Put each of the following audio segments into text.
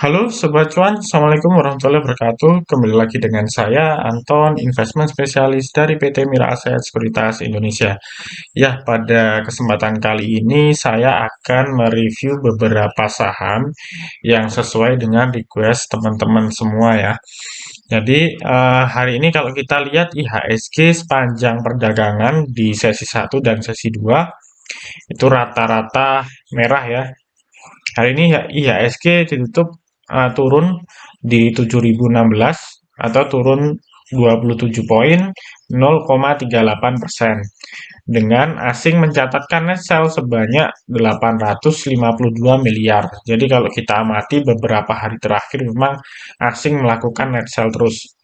Halo Sobat Cuan, Assalamualaikum warahmatullahi wabarakatuh. Kembali lagi dengan saya, Anton, investment spesialis dari PT Mira Aset Sekuritas Indonesia. Ya, pada kesempatan kali ini saya akan mereview beberapa saham yang sesuai dengan request teman-teman semua ya. Jadi, hari ini kalau kita lihat IHSG sepanjang perdagangan di sesi 1 dan sesi 2 itu rata-rata merah ya. Hari ini ya IHSG ditutup turun di 7.016 atau turun 27 poin 0,38% dengan asing mencatatkan net sell sebanyak 852 miliar. Jadi kalau kita amati beberapa hari terakhir memang asing melakukan net sell terus.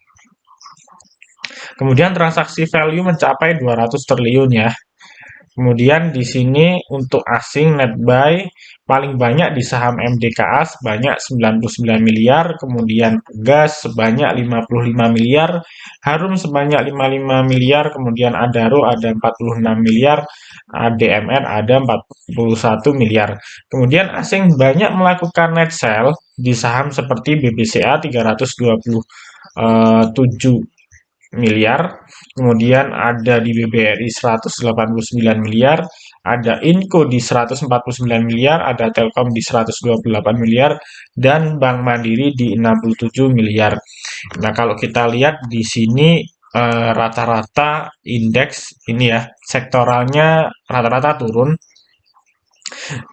Kemudian transaksi value mencapai 200 triliun ya. Kemudian di sini untuk asing net buy paling banyak di saham MDKA sebanyak 99 miliar, kemudian Gas sebanyak 55 miliar, Harum sebanyak 55 miliar, kemudian Adaro ada 46 miliar, ADMR ada 41 miliar. Kemudian asing banyak melakukan net sell di saham seperti BBCA 327 miliar, kemudian ada di BBRI 189 miliar, ada Inco di 149 miliar, ada Telkom di 128 miliar, dan Bank Mandiri di 67 miliar. Nah, kalau kita lihat di sini rata-rata indeks ini ya, sektoralnya rata-rata turun.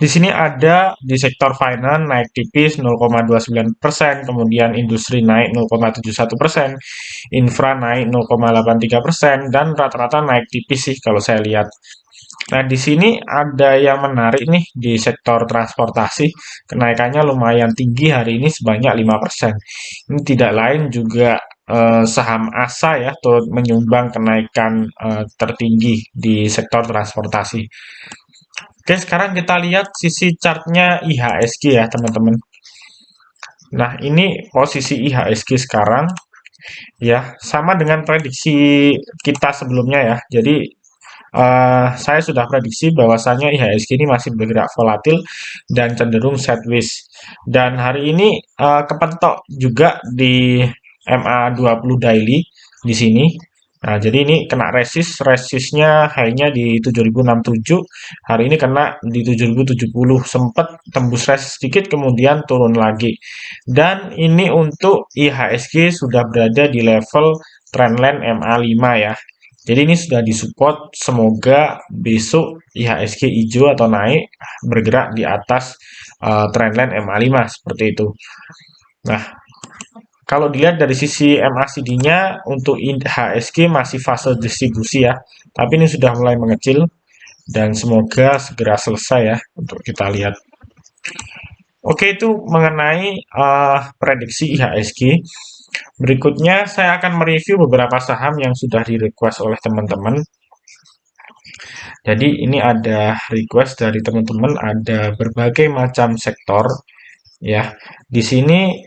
Di sini ada di sektor finance naik tipis 0,29%, kemudian industri naik 0,71%, infra naik 0,83%, dan rata-rata naik tipis sih kalau saya lihat. Nah, di sini ada yang menarik nih di sektor transportasi. Kenaikannya lumayan tinggi hari ini sebanyak 5%. Ini tidak lain juga saham ASA ya turut menyumbang kenaikan tertinggi di sektor transportasi. Oke, sekarang kita lihat sisi chartnya IHSG ya, teman-teman. Nah, ini posisi IHSG sekarang ya, sama dengan prediksi kita sebelumnya ya. Jadi, saya sudah prediksi bahwasannya IHSG ini masih bergerak volatil dan cenderung sideways. Dan hari ini kepentok juga di MA20 daily di sini. Nah, jadi ini kena resistnya high-nya di 7.067, hari ini kena di 7.070, sempat tembus resist sedikit kemudian turun lagi. Dan ini untuk IHSG sudah berada di level trendline MA5 ya. Jadi ini sudah disupport, semoga besok IHSG hijau atau naik bergerak di atas trendline MA5 seperti itu. Nah, kalau dilihat dari sisi MACD-nya untuk IHSG masih fase distribusi ya, tapi ini sudah mulai mengecil dan semoga segera selesai ya untuk kita lihat. Oke, itu mengenai prediksi IHSG. Berikutnya saya akan mereview beberapa saham yang sudah di-request oleh teman-teman. Jadi ini ada request dari teman-teman, ada berbagai macam sektor ya. Di sini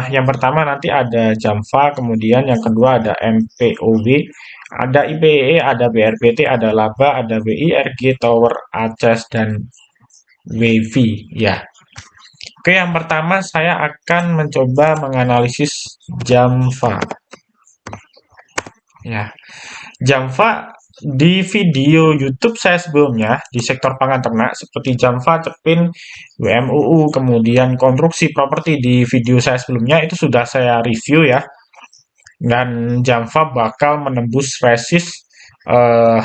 yang pertama nanti ada Jamfa, kemudian yang kedua ada MPOB, ada IPE, ada BRPT, ada Laba, ada WIRG, Tower, Aces, dan WV ya. Oke, yang pertama saya akan mencoba menganalisis Jamfa. Ya, Jamfa di video YouTube saya sebelumnya di sektor pangan ternak seperti Jamfa, Cepin, WMUU, kemudian konstruksi properti di video saya sebelumnya itu sudah saya review ya. Dan Jamfa bakal menembus resist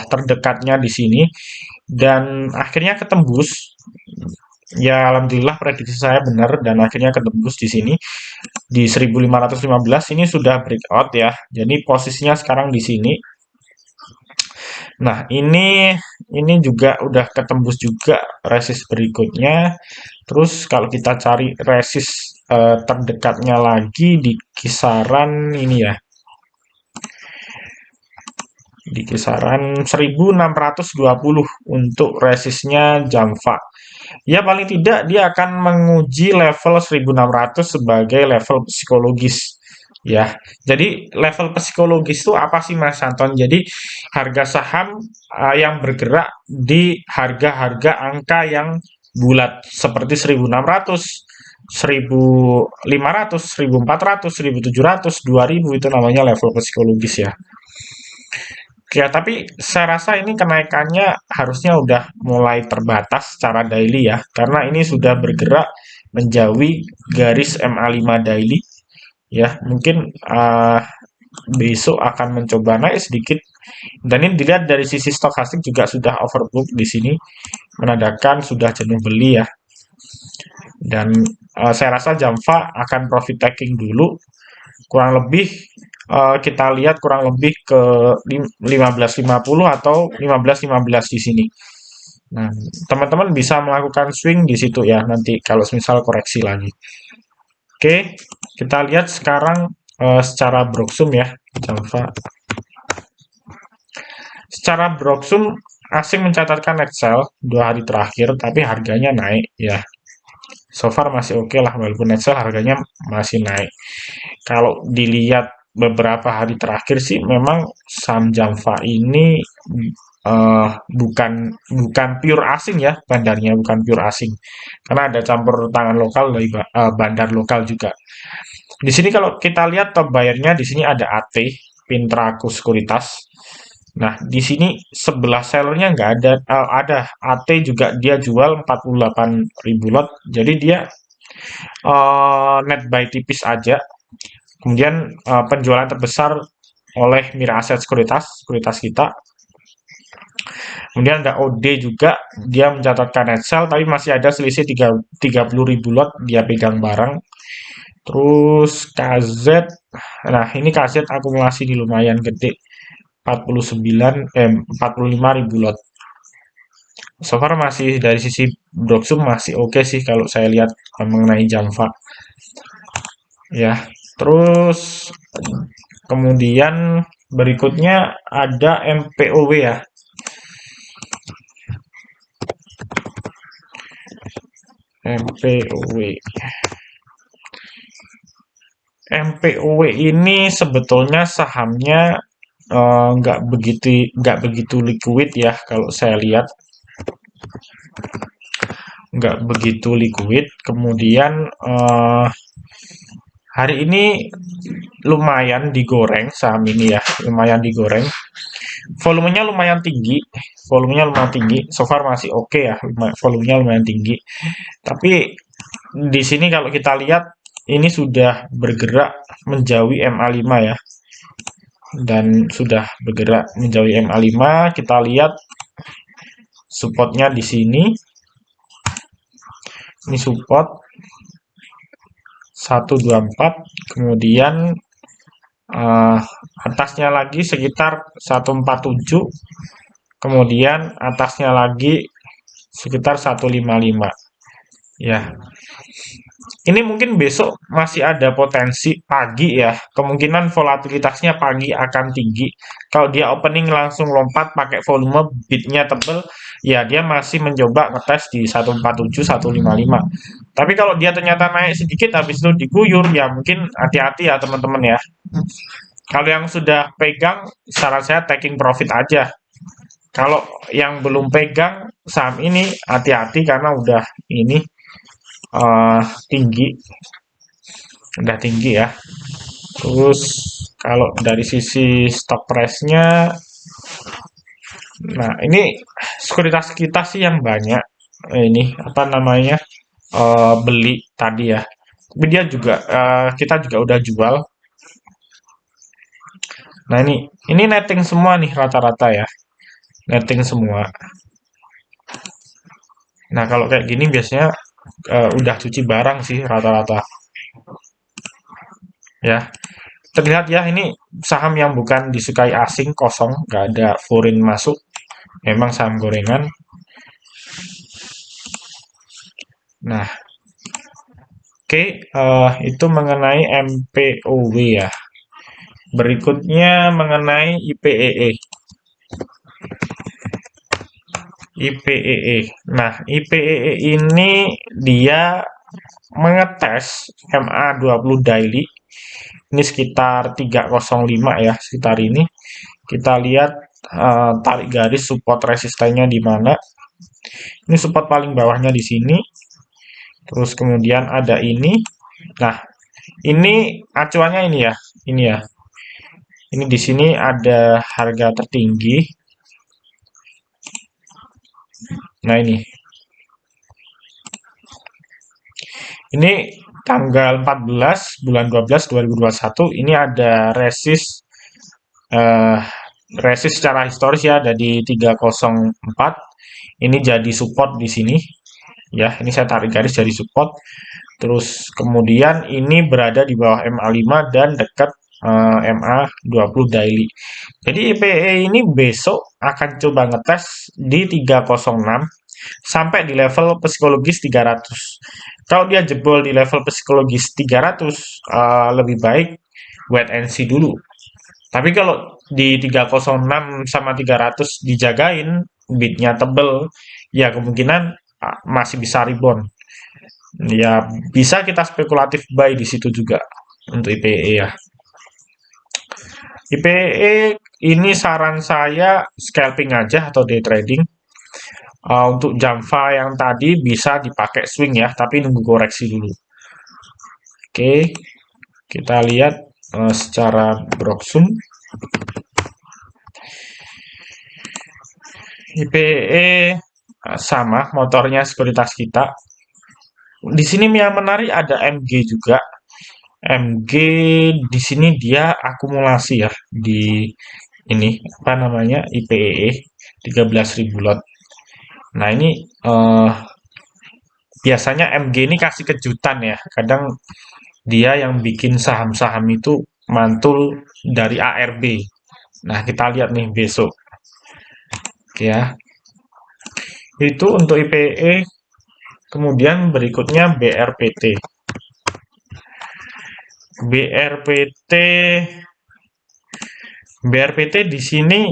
terdekatnya di sini dan akhirnya ketembus. Ya, alhamdulillah prediksi saya benar dan akhirnya ketembus di sini di 1515 ini sudah breakout ya. Jadi posisinya sekarang di sini. Nah, ini juga udah ketembus juga resist berikutnya. Terus kalau kita cari resist terdekatnya lagi di kisaran ini ya. Di kisaran 1620 untuk resistnya Jamfa. Ya paling tidak dia akan menguji level 1600 sebagai level psikologis ya. Jadi level psikologis itu apa sih Mas Anton? Jadi harga saham yang bergerak di harga-harga angka yang bulat seperti 1600 1500, 1400, 1700, 2000 itu namanya level psikologis ya. Ya, tapi saya rasa ini kenaikannya harusnya udah mulai terbatas secara daily ya, karena ini sudah bergerak menjauhi garis MA5 daily ya. Mungkin besok akan mencoba naik sedikit, dan ini dilihat dari sisi stokastik juga sudah overbook di sini, menandakan sudah jenuh beli ya. Dan saya rasa Jamfa akan profit taking dulu, kurang lebih kita lihat kurang lebih ke 15.50 atau 15.15 di sini. Nah, teman-teman bisa melakukan swing di situ ya nanti kalau misal koreksi lagi. Oke, kita lihat sekarang secara broksum ya, Jamfa. Secara broksum asing mencatatkan net sell 2 hari terakhir, tapi harganya naik ya. So far masih oke lah, walaupun net sell harganya masih naik. Kalau dilihat beberapa hari terakhir sih memang saham Jamfa ini bukan bukan pure asing ya, bandarnya bukan pure asing, karena ada campur tangan lokal dari bandar lokal juga. Di sini kalau kita lihat top bayarnya di sini ada AT, Pintraku Sekuritas. Nah, di sini sebelah sellernya nggak ada, ada AT juga dia jual 48.000 lot, jadi dia net buy tipis aja. Kemudian penjualan terbesar oleh Mira Aset Sekuritas, sekuritas kita. Kemudian ada OD juga, dia mencatatkan net sell, tapi masih ada selisih 30.000 lot dia pegang barang. Terus KZ, nah ini KZ akumulasi di lumayan gede, 45.000 lot. So far masih dari sisi Broksum masih oke sih kalau saya lihat mengenai Jamfa. Ya, terus kemudian berikutnya ada MPOW ya. MPOW. MPOW ini sebetulnya sahamnya nggak begitu liquid ya kalau saya lihat, nggak begitu liquid. Kemudian hari ini lumayan digoreng saham ini ya, lumayan digoreng. Volumenya lumayan tinggi, So far masih oke ya, volumenya lumayan tinggi. Tapi di sini kalau kita lihat ini sudah bergerak menjauhi MA5 ya, dan sudah bergerak menjauhi MA5. Kita lihat supportnya di sini. Ini support 124, kemudian atasnya lagi sekitar 147, kemudian atasnya lagi sekitar 155 ya. Ini mungkin besok masih ada potensi pagi ya, kemungkinan volatilitasnya pagi akan tinggi. Kalau dia opening langsung lompat pakai volume bidnya tebel, ya dia masih mencoba ngetes di 147, 155. Tapi kalau dia ternyata naik sedikit habis itu diguyur, ya mungkin hati-hati ya teman-teman ya. Kalau yang sudah pegang, saran saya taking profit aja. Kalau yang belum pegang saham ini, hati-hati karena udah ini tinggi, udah tinggi ya. Terus kalau dari sisi stock price-nya, nah ini sekuritas kita sih yang banyak ini apa namanya beli tadi ya. Tapi dia juga kita juga udah jual. Nah ini netting semua nih rata-rata ya, netting semua. Nah kalau kayak gini biasanya udah cuci barang sih rata-rata ya. Terlihat ya ini saham yang bukan disukai asing, kosong, nggak ada foreign masuk, memang saham gorengan. Nah, oke, itu mengenai MPOW ya. Berikutnya mengenai IPEE. IPEE. Nah, IPEE ini dia mengetes MA20 daily. Ini sekitar 305 ya, sekitar ini. Kita lihat tarik garis support resistennya di mana. Ini support paling bawahnya di sini. Terus kemudian ada ini. Nah, ini acuannya ini ya. Ini ya. Ini di sini ada harga tertinggi. Nah, ini tanggal 14 bulan 12 2021 ini ada eh, resist secara historis ya ada di 304. Ini jadi support di sini ya. Ini saya tarik garis jadi support. Terus kemudian ini berada di bawah MA5 dan dekat MA20 daily. Jadi IPE ini besok akan coba ngetes di 306 sampai di level psikologis 300. Kalau dia jebol di level psikologis 300, lebih baik wait and see dulu. Tapi kalau di 306 sama 300 dijagain, bidnya tebel, ya kemungkinan masih bisa rebound. Ya, bisa kita spekulatif buy di situ juga untuk IPE ya. IPE ini saran saya scalping aja atau day trading. Untuk Jamfa yang tadi bisa dipakai swing ya, tapi nunggu koreksi dulu. Oke, kita lihat secara Broxum. IPE sama, motornya sekuritas kita. Di sini yang menarik ada MG juga. MG di sini dia akumulasi ya di ini apa namanya IPEE 13.000 lot. Nah, ini biasanya MG ini kasih kejutan ya. Kadang dia yang bikin saham-saham itu mantul dari ARB. Nah, kita lihat nih besok. Oke ya. Itu untuk IPE. Kemudian berikutnya BRPT. BRPT BRPT di sini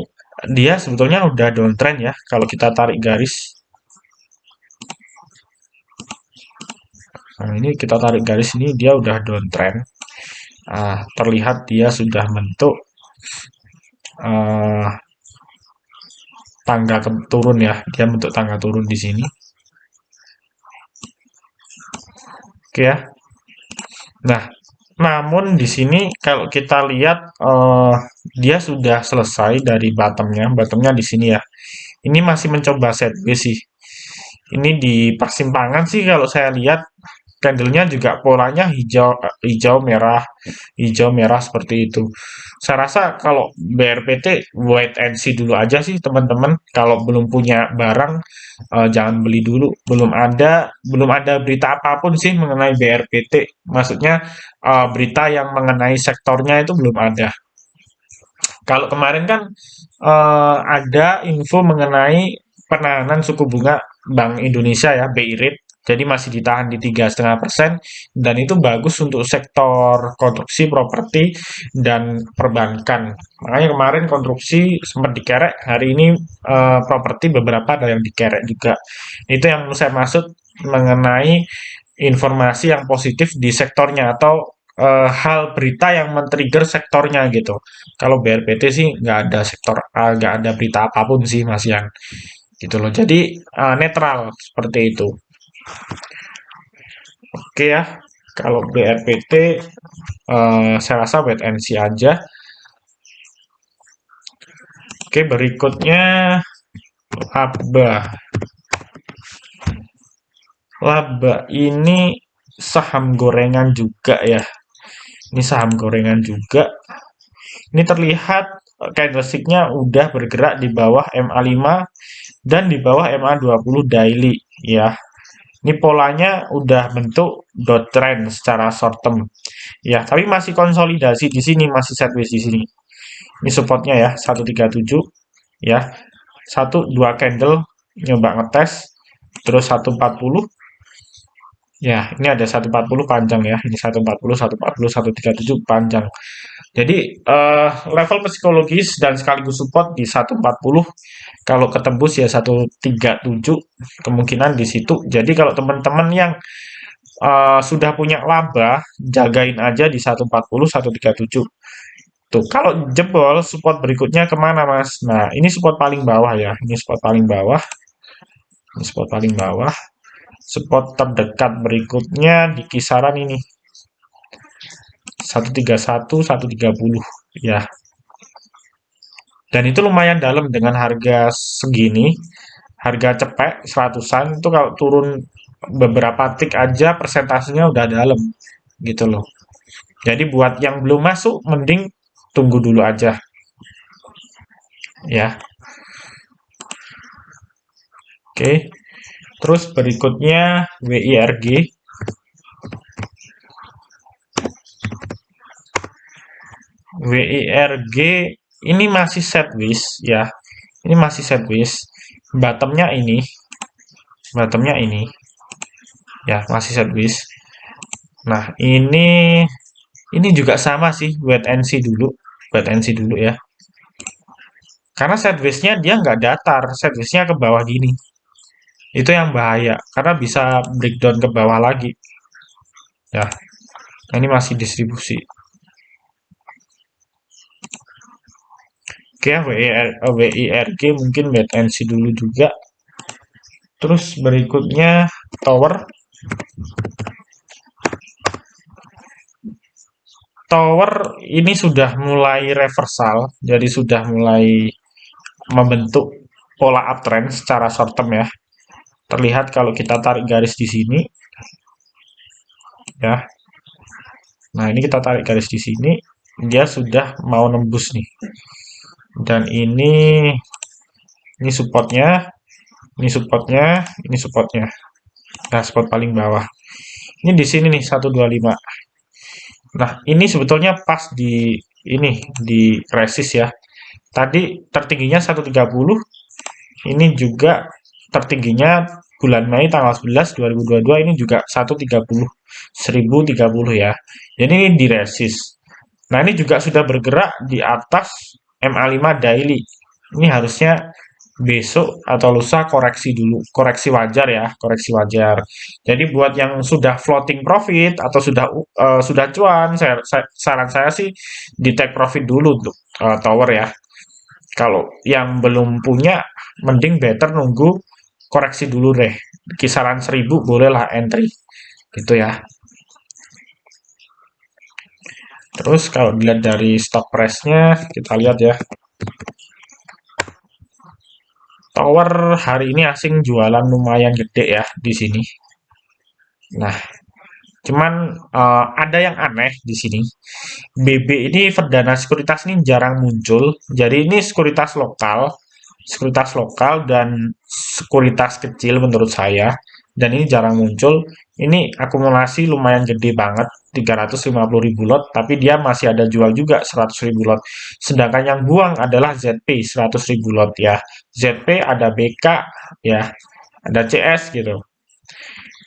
dia sebetulnya udah downtrend ya kalau kita tarik garis. Nah, ini kita tarik garis ini dia udah downtrend. Terlihat dia sudah bentuk uh, tangga turun ya. Dia bentuk tangga turun di sini. Oke ya. Nah, namun di sini kalau kita lihat dia sudah selesai dari bottomnya. Bottomnya di sini ya. Ini masih mencoba sideways sih. Ini di persimpangan sih kalau saya lihat candlenya juga polanya hijau merah seperti itu. Saya rasa kalau BRPT wait and see dulu aja sih teman-teman. Kalau belum punya barang jangan beli dulu. Belum ada berita apapun sih mengenai BRPT. Maksudnya berita yang mengenai sektornya itu belum ada. Kalau kemarin kan ada info mengenai penahanan suku bunga Bank Indonesia ya, BI rate. Jadi masih ditahan di 3,5% dan itu bagus untuk sektor konstruksi, properti, dan perbankan. Makanya kemarin konstruksi sempat dikerek, hari ini properti beberapa ada yang dikerek juga. Itu yang saya maksud mengenai informasi yang positif di sektornya atau hal berita yang men-trigger sektornya gitu. Kalau BRPT sih nggak ada berita apapun sih Mas Yan. Gitu loh. Jadi netral seperti itu. Oke ya. Kalau BRPT saya rasa wait and see aja. Oke, berikutnya laba. Laba ini saham gorengan juga ya. Ini saham gorengan juga. Ini terlihat candlestick-nya udah bergerak di bawah MA5 dan di bawah MA20 daily ya. Ini polanya udah bentuk dot trend secara short term. Ya, tapi masih konsolidasi di sini, masih sideways di sini. Ini supportnya ya, 137 ya. Satu dua candle nyoba ngetes terus 140. Ya, ini ada 140 panjang ya. Ini 140, 140, 137 panjang. Jadi level psikologis dan sekaligus support di 140. Kalau ketembus ya 137 kemungkinan di situ. Jadi kalau teman-teman yang sudah punya laba, jagain aja di 140, 137. Tuh, kalau jebol support berikutnya kemana Mas? Nah, ini support paling bawah ya. Ini support paling bawah. Ini support paling bawah. Support terdekat berikutnya di kisaran ini 131, 130 ya. Dan itu lumayan dalam dengan harga segini. Harga cepek 100-an itu kalau turun beberapa tik aja persentasenya udah dalam gitu loh. Jadi buat yang belum masuk mending tunggu dulu aja ya. Oke. Terus berikutnya WIRG. WIRG ini masih sideways ya. Ini masih sideways. Bottomnya ini. Bottomnya ini. Ya, masih sideways. Nah, ini juga sama sih, wait and see dulu. Wait and see dulu ya. Karena sideways-nya dia nggak datar, sideways-nya ke bawah gini. Itu yang bahaya, karena bisa breakdown ke bawah lagi. Ya, ini masih distribusi. Oke, WIRG mungkin wait and see dulu juga. Terus berikutnya tower. Tower ini sudah mulai reversal, jadi sudah mulai membentuk pola uptrend secara short term ya. Terlihat kalau kita tarik garis di sini ya. Nah, ini kita tarik garis di sini, dia sudah mau nembus nih. Dan ini supportnya, ini supportnya, ini supportnya. Nah, support paling bawah. Ini di sini nih 125. Nah, ini sebetulnya pas di resist ya. Tadi tertingginya 130, ini juga tertingginya bulan Mei tanggal 11 2022 ini juga 130 1030 ya. Jadi ini di resist. Nah, ini juga sudah bergerak di atas MA5 daily. Ini harusnya besok atau lusa koreksi dulu, koreksi wajar ya, koreksi wajar. Jadi buat yang sudah floating profit atau sudah cuan, saran saya sih di take profit dulu untuk tower ya. Kalau yang belum punya, mending better nunggu koreksi dulu deh. Kisaran 1000 bolehlah entry, gitu ya. Terus kalau dilihat dari stock price-nya, kita lihat ya. Tower hari ini asing jualan lumayan gede ya di sini. Nah, cuman ada yang aneh di sini. BB ini Verdana Sekuritas ini jarang muncul. Jadi ini sekuritas lokal dan sekuritas kecil menurut saya. Dan ini jarang muncul. Ini akumulasi lumayan gede banget, 350.000 lot, tapi dia masih ada jual juga 100.000 lot. Sedangkan yang buang adalah ZP 100.000 lot ya. ZP ada BK ya, ada CS gitu.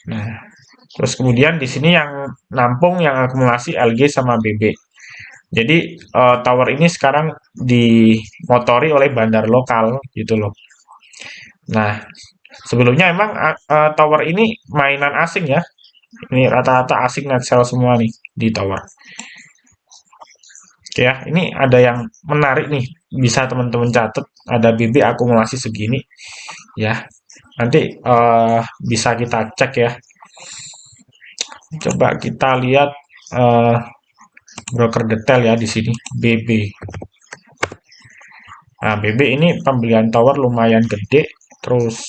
Nah, terus kemudian di sini yang nampung yang akumulasi LG sama BB. Jadi tower ini sekarang dimotori oleh bandar lokal gitu loh. Nah, sebelumnya emang tower ini mainan asing ya. Ini rata-rata asing net sell semua nih di tower. Oke ya, ini ada yang menarik nih. Bisa teman-teman catat. Ada BB akumulasi segini ya. Nanti bisa kita cek ya. Coba kita lihat broker detail ya di sini BB. Nah, BB ini pembelian tower lumayan gede. Terus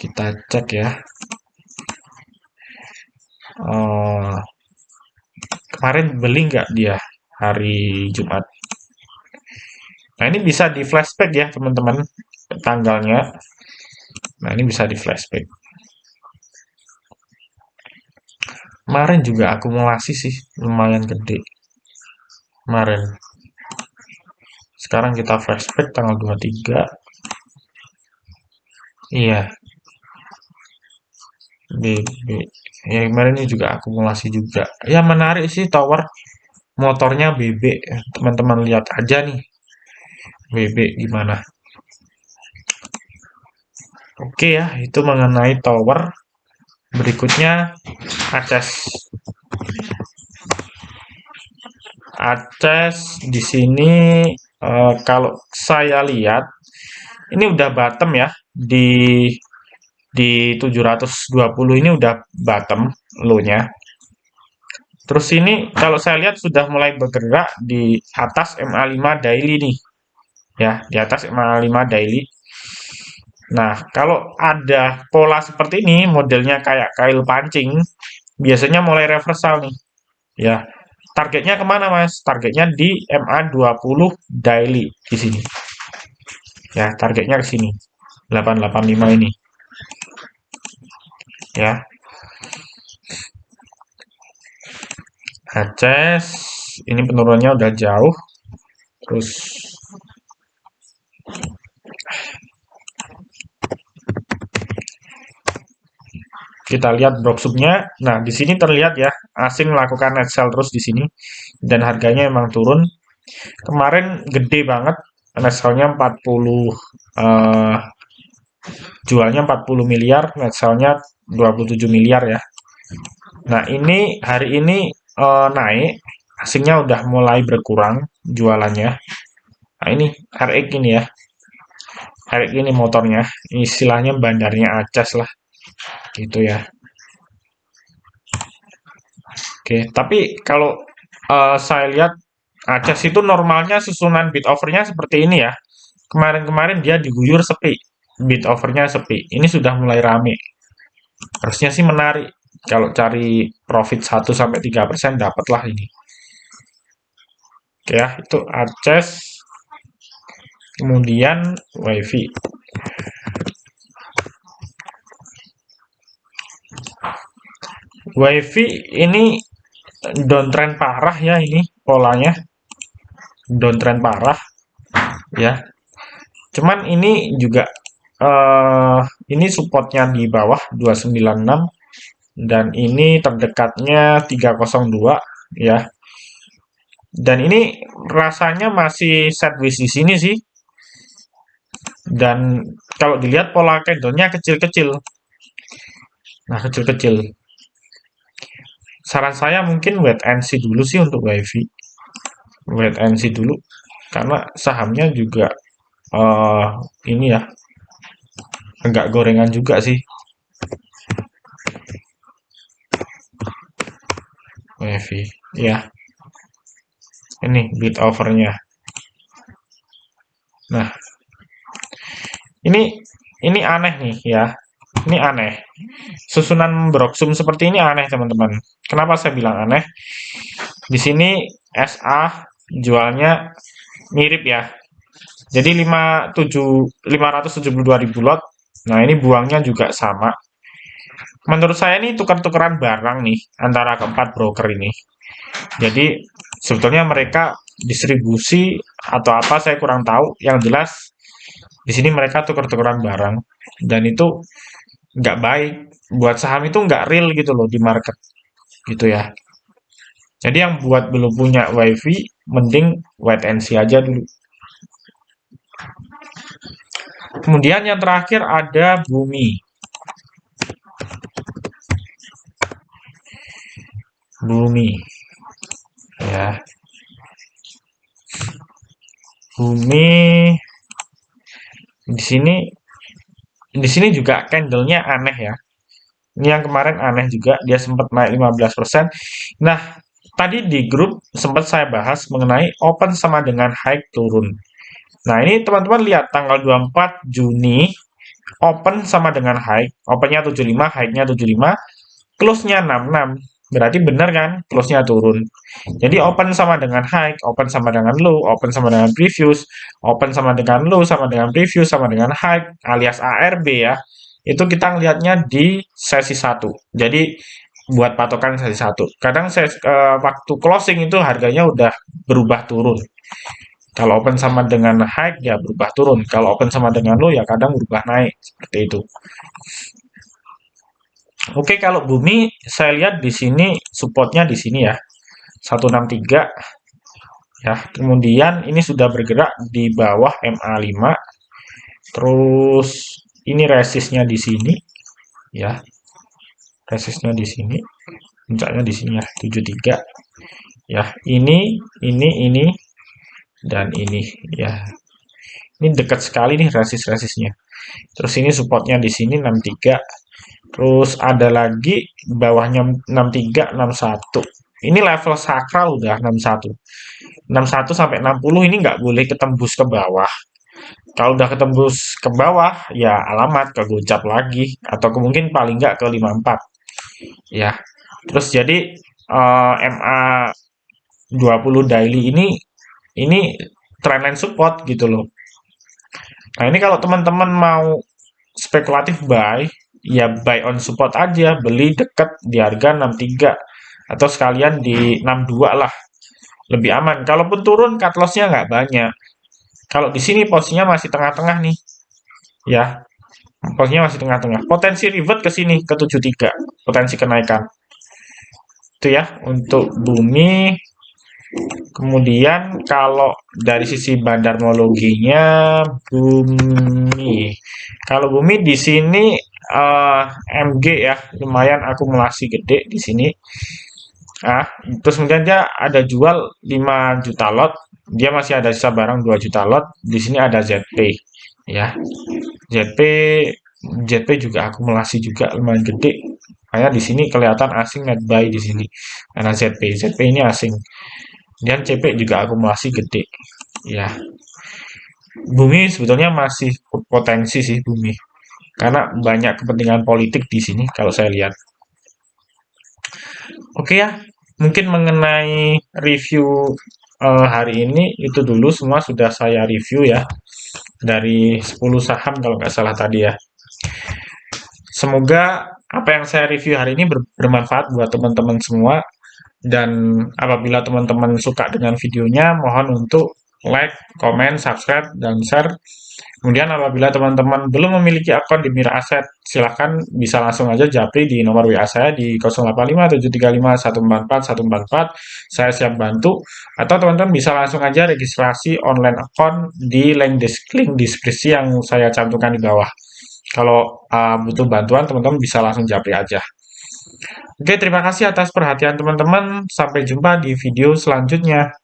kita cek ya. Kemarin beli nggak dia hari Jumat? Nah, ini bisa di flashback ya teman-teman tanggalnya. Nah, ini bisa di flashback. Kemarin juga akumulasi sih lumayan gede. Kemarin. Sekarang kita flashback tanggal 23. Iya. BB. Ya, kemarin ini juga akumulasi juga. Ya, menarik sih tower. Motornya BB. Teman-teman lihat aja nih. BB gimana. Oke ya, itu mengenai tower. Berikutnya akses. Akses di sini kalau saya lihat ini udah bottom ya di di 720 ini udah bottom low-nya. Terus ini kalau saya lihat sudah mulai bergerak di atas MA5 daily nih. Ya, di atas MA5 daily. Nah, kalau ada pola seperti ini, modelnya kayak kail pancing, biasanya mulai reversal nih. Ya, targetnya kemana mas? Targetnya di MA20 daily di sini. Ya, targetnya ke sini. 885 ini. Ya, Aces ini penurunannya udah jauh. Terus kita lihat broksubnya. Nah, di sini terlihat ya, asing melakukan net sell terus di sini dan harganya emang turun. Kemarin gede banget, net sell-nya 40 jualnya 40 miliar, net sell-nya 27 miliar ya. Nah, ini hari ini naik, asingnya udah mulai berkurang jualannya. Nah, ini RX ini ya. RX ini motornya, istilahnya bandarnya Acas lah, gitu ya. Oke, tapi kalau saya lihat Acas itu normalnya susunan bid overnya seperti ini ya. Kemarin-kemarin dia diguyur sepi, bid overnya sepi. Ini sudah mulai rame. Harusnya sih menarik. Kalau cari profit 1-3% dapatlah ini. Oke ya, itu Acas. Kemudian WiFi. WiFi ini downtrend parah ya ini polanya. Downtrend parah ya. Cuman ini juga ini supportnya di bawah 296 dan ini terdekatnya 302 ya. Dan ini rasanya masih sideways di sini sih. Dan kalau dilihat pola candlenya kecil-kecil. Nah, kecil-kecil. Saran saya mungkin wait and see dulu sih untuk WiFi. Wait and see dulu karena sahamnya juga ini ya agak gorengan juga sih. WiFi ya. Ini bid overnya. Nah, ini aneh nih ya. Ini aneh. Susunan broksum seperti ini aneh, teman-teman. Kenapa saya bilang aneh? Di sini SA jualnya mirip ya. Jadi 572.000 lot. Nah, ini buangnya juga sama. Menurut saya ini tukar-tukaran barang nih antara keempat broker ini. Jadi sebetulnya mereka distribusi atau apa saya kurang tahu. Yang jelas di sini mereka tukar-tukaran barang dan itu nggak baik buat saham, itu nggak real gitu loh di market gitu ya. Jadi yang buat belum punya WiFi mending wait and see aja dulu. Kemudian yang terakhir ada Bumi. Bumi ya. Bumi di sini juga candlenya aneh ya. Ini yang kemarin aneh juga, dia sempat naik 15%. Nah, tadi di grup sempat saya bahas mengenai open sama dengan high turun. Nah, ini teman-teman lihat tanggal 24 Juni open sama dengan high, opennya 75, high-nya 75, close-nya 66. Berarti benar kan? Close-nya turun. Jadi open sama dengan high, open sama dengan low, open sama dengan previous, open sama dengan low, sama dengan previous, sama dengan high, alias ARB ya. Itu kita ngelihatnya di sesi 1. Jadi buat patokan sesi 1. Kadang waktu closing itu harganya udah berubah turun. Kalau open sama dengan high ya berubah turun. Kalau open sama dengan low ya kadang berubah naik. Seperti itu. Oke, kalau Bumi saya lihat di sini supportnya di sini ya. 163 ya. Kemudian ini sudah bergerak di bawah MA5. Terus ini resistnya di sini ya. Resistnya di sini. Puncaknya di sini ya, 73. Ya, ini dan ini ya. Ini dekat sekali nih resist-resistnya. Terus ini supportnya di sini 63. Terus ada lagi bawahnya 63, 61. Ini level sakral udah 61. 61 sampai 60 ini nggak boleh ketembus ke bawah. Kalau udah ketembus ke bawah, ya alamat ke gocap lagi atau mungkin paling nggak ke 54 ya. Terus jadi MA 20 daily ini trendline support gitu loh. Nah, ini kalau teman-teman mau spekulatif buy, ya buy on support aja, beli deket di harga 63 atau sekalian di 62 lah, lebih aman. Kalaupun turun cut loss-nya nggak banyak. Kalau di sini posisinya masih tengah-tengah nih, ya. Posisinya masih tengah-tengah. Potensi revert ke sini ke 73, potensi kenaikan. Itu ya untuk bumi. Kemudian kalau dari sisi bandarmologinya bumi. Kalau bumi di sini MG ya, lumayan akumulasi gede di sini. Terus kemudian dia ada jual 5 juta lot, dia masih ada sisa barang 2 juta lot. Di sini ada ZP ya. ZP ZP juga akumulasi juga lumayan gede. Kayak di sini kelihatan asing net buy di sini. Karena ZP ini asing. Dan CP juga akumulasi gede. Ya, bumi sebetulnya masih potensi sih bumi. Karena banyak kepentingan politik di sini kalau saya lihat. Oke ya, mungkin mengenai review hari ini itu dulu semua sudah saya review ya. Dari 10 saham kalau nggak salah tadi ya. Semoga apa yang saya review hari ini bermanfaat buat teman-teman semua. Dan apabila teman-teman suka dengan videonya, mohon untuk like, komen, subscribe, dan share. Kemudian apabila teman-teman belum memiliki akun di Mira Aset, silahkan bisa langsung aja japri di nomor WA saya di 085735144144. Saya siap bantu. Atau teman-teman bisa langsung aja registrasi online akun di link deskripsi yang saya cantumkan di bawah. Kalau butuh bantuan, teman-teman bisa langsung japri aja. Oke, terima kasih atas perhatian teman-teman. Sampai jumpa di video selanjutnya.